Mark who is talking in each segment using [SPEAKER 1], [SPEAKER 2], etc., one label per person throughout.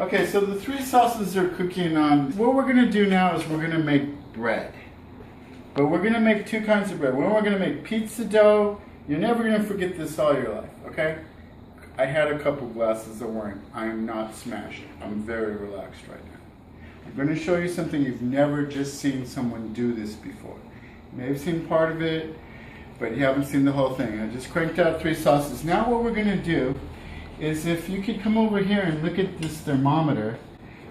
[SPEAKER 1] Okay, so the three sauces are cooking on. What we're gonna do now is we're gonna make bread. But we're gonna make two kinds of bread. One, we're gonna make pizza dough. You're never gonna forget this all your life, okay? I had a couple glasses of wine. I am not smashed. I'm very relaxed right now. I'm gonna show you something you've never just seen someone do this before. You may have seen part of it, but you haven't seen the whole thing. I just cranked out three sauces. Now what we're gonna do is, if you could come over here and look at this thermometer,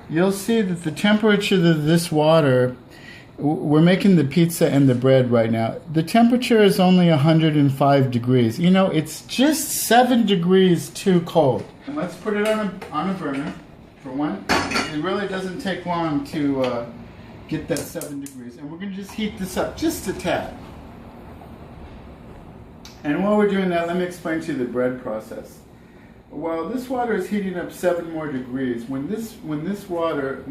[SPEAKER 1] you'll see that the temperature of this water, we're making the pizza and the bread right now. The temperature is only 105 degrees. You know, it's just 7 degrees too cold. And let's put it on a burner for one. It really doesn't take long to get that 7 degrees. And we're gonna just heat this up just a tad. And while we're doing that, let me explain to you the bread process. While this water is heating up 7 more degrees, when this water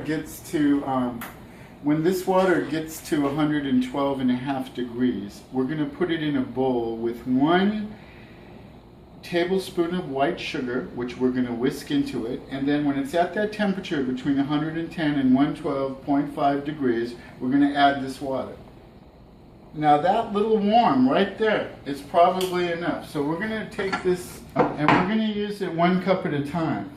[SPEAKER 1] gets to 112.5 degrees, we're going to put it in a bowl with 1 tablespoon of white sugar, which we're going to whisk into it, and then when it's at that temperature between 110 and 112.5 degrees, we're going to add this water. Now that little warm right there is probably enough. So we're going to take this and we're going to use it 1 cup at a time.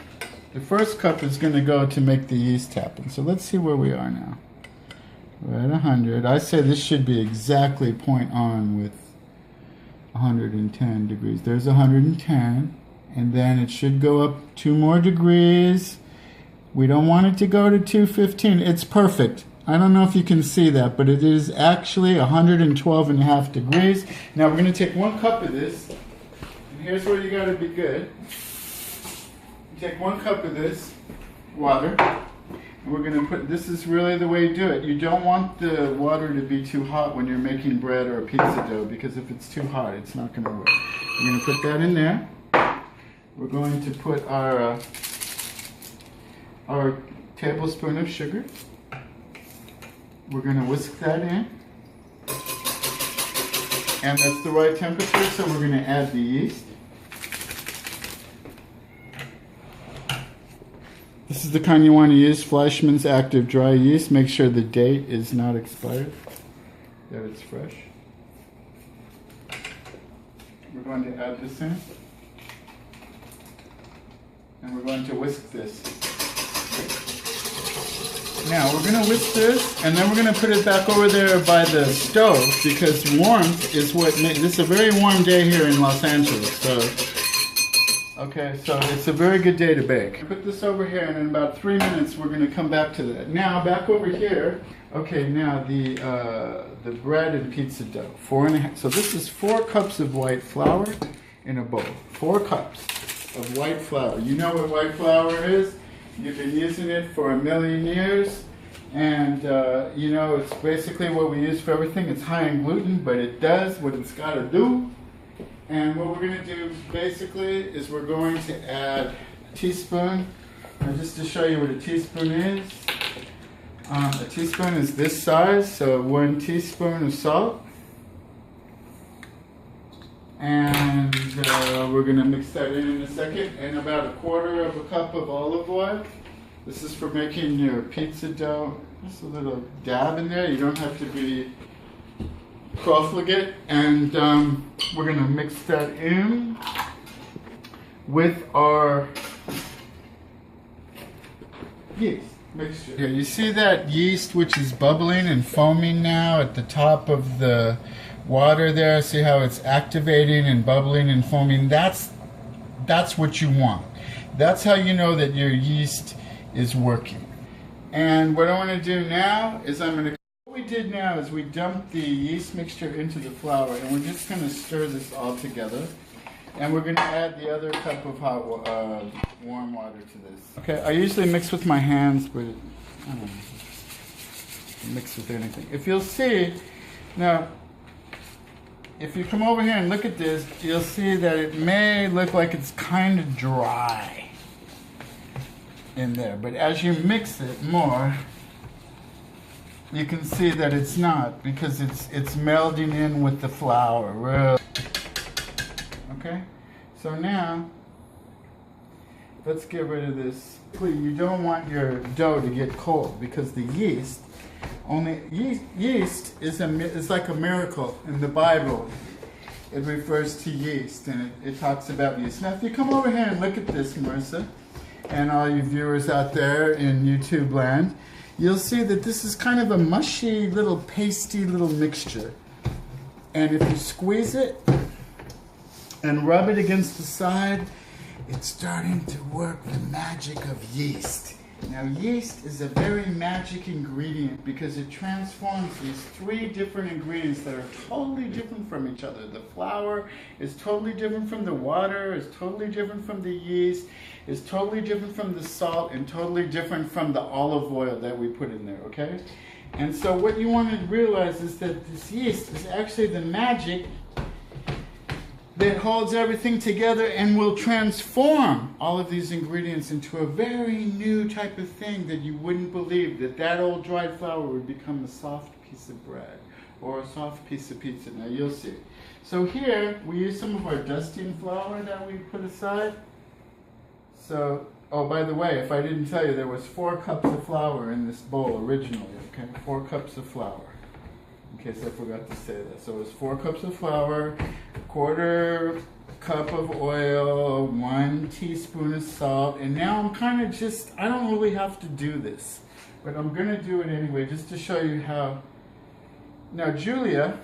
[SPEAKER 1] The first cup is going to go to make the yeast happen. So let's see where we are now. We're at 100. I say this should be exactly point on with 110 degrees. There's 110. And then it should go up 2 more degrees. We don't want it to go to 215. It's perfect. I don't know if you can see that, but it is actually 112.5 degrees. Now we're going to take 1 cup of this, and here's where you got to be good. You take 1 cup of this water, and we're going to put, this is really the way you do it. You don't want the water to be too hot when you're making bread or a pizza dough, because if it's too hot, it's not going to work. We're going to put that in there. We're going to put our tablespoon of sugar. We're going to whisk that in, and that's the right temperature, so we're going to add the yeast. This is the kind you want to use, Fleischmann's Active Dry Yeast. Make sure the date is not expired, that it's fresh. We're going to add this in, and we're going to whisk this. Now we're going to whisk this, and then we're going to put it back over there by the stove, because warmth is what makes this a very warm day here in Los Angeles. So, okay, so it's a very good day to bake. Put this over here, and in about 3 minutes we're going to come back to that. Now back over here. Okay, now the bread and pizza dough. 4.5. So this is 4 cups of white flour in a bowl. 4 cups of white flour. You know what white flour is? You've been using it for a million years, and you know, it's basically what we use for everything. It's high in gluten, but it does what it's got to do. And what we're going to do basically is we're going to add a teaspoon. Now just to show you what a teaspoon is, a teaspoon is this size, so 1 teaspoon of salt. And we're going to mix that in a second, and about 1/4 cup of olive oil. This is for making your pizza dough. Just a little dab in there. You don't have to be profligate. And we're going to mix that in with our yeast mixture. Here, you see that yeast which is bubbling and foaming now at the top of the water there? See how it's activating and bubbling and foaming? That's what you want. That's how you know that your yeast is working. And what I want to do now is what we did now is we dumped the yeast mixture into the flour, and we're just going to stir this all together. And we're going to add the other cup of hot warm water to this. Okay, I usually mix with my hands, but I don't know, mix with anything. If you'll see, now, if you come over here and look at this, you'll see that it may look like it's kind of dry in there. But as you mix it more, you can see that it's not, because it's melding in with the flour. Okay? So now, let's get rid of this. Please, you don't want your dough to get cold because the yeast, yeast is like a miracle in the Bible. It refers to yeast, and it talks about yeast. Now, if you come over here and look at this, Marissa, and all you viewers out there in YouTube land, you'll see that this is kind of a mushy, little pasty little mixture. And if you squeeze it and rub it against the side, it's starting to work the magic of yeast. Now, yeast is a very magic ingredient because it transforms these 3 different ingredients that are totally different from each other. The flour is totally different from the water, is totally different from the yeast, is totally different from the salt, and totally different from the olive oil that we put in there, okay? And so what you want to realize is that this yeast is actually the magic that holds everything together and will transform all of these ingredients into a very new type of thing that you wouldn't believe, that old dried flour would become a soft piece of bread or a soft piece of pizza. Now you'll see. So here we use some of our dusting flour that we put aside. So, oh, by the way, if I didn't tell you, there was 4 cups of flour in this bowl originally, okay? 4 cups of flour. In case I forgot to say that. So it was 4 cups of flour, 1/4 cup of oil, 1 teaspoon of salt, and now I'm kind of just, I don't really have to do this, but I'm going to do it anyway just to show you how. Now Julia,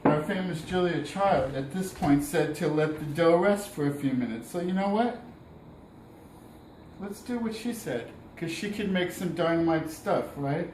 [SPEAKER 1] our famous Julia Child, at this point said to let the dough rest for a few minutes. So you know what? Let's do what she said, because she can make some dynamite stuff, right?